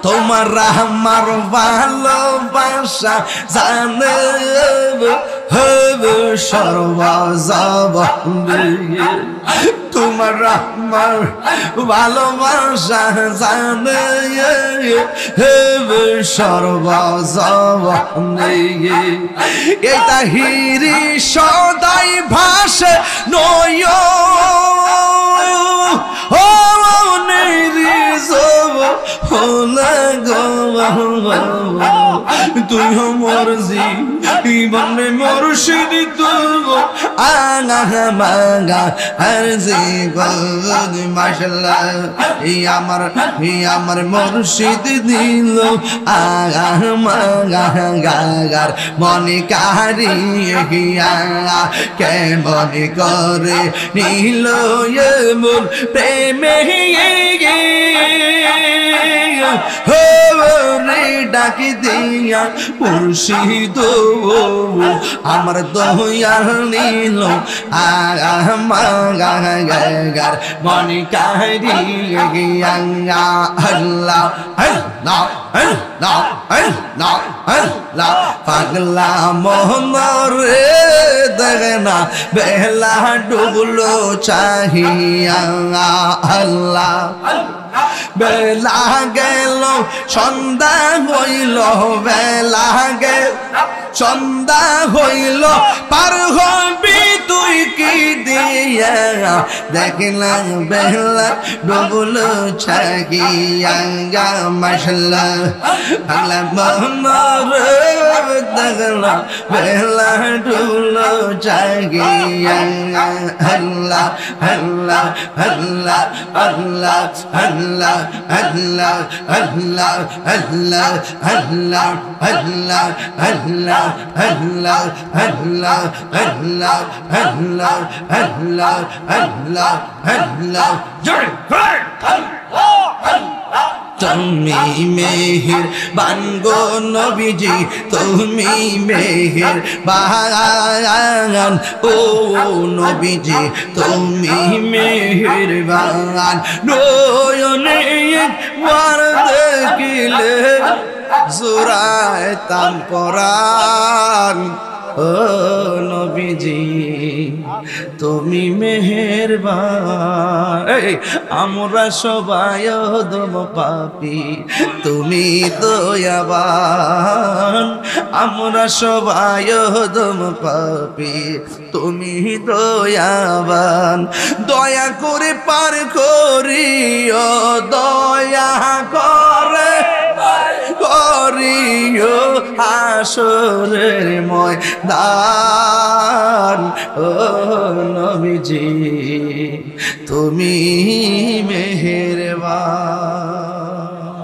তোমার আমার ভালোবাসা জানে হবে সর্বজবনে তোমার আমার ভালোবাসা জানে হবে সর্বজবনে এই তাহিরি সদাই ভাসে নয় ও নিরিজব হলে গো তুই আমার জীবনে মুর্শিদ তুই আগা মাগা আর জীবন মাশাআল্লাহ এই আমার মুর্শিদ দিল আগা মাগা গাগার মনে কারিয়া কেমন করে নীল এমন প্রেমে ডাকি দিয়া মুর্শিদ আমার দয়াল নীল গাগার মনে কারিয়া আল্লাহ আল্লাহ আল্লাহ আল্লাহ আল্লাহ পাগলা মোহন রে দেখনা বেলা ডুবলো চাহিয়া আল্লাহ বেলা গেল সন্ধ্যা হইল বেলা গেল সন্ধ্যা হইল পার হবি তুই কি দিয়া দেখলাম বেলা ডুবলো চাহিয়া মাশাআল্লাহ আল্লাহ মোহাম্মদ দেখলাম বেলা ডুবলো চাহিয়া আল্লাহ আল্লাহ আল্লাহ আল্লাহ আল্লাহ আল্লাহ আল্লাহ আল্লাহ আল্লাহ আল্লাহ আল্লাহ আল্লাহ আল্লাহ আল্লাহ আল্লাহ আল্লাহ আল্লাহ আল্লাহ জয় তুমি মেহের বানগো নবীজি তুমি মেহের বান ও নবীজি তুমি মেহের বান নয়নে একবার দেখিলে জোড়ায় তাম পরাণ ও নবীজি তুমি মেহেরবান আমরা সবাই অধম পাপী তুমি দয়াবান আমরা সবাই অধম পাপী তুমি দয়াবান দয়া করে পার করিও দয়া করে করিও হাসরের ময়দান ও নবীজি তুমি মেহেরবান।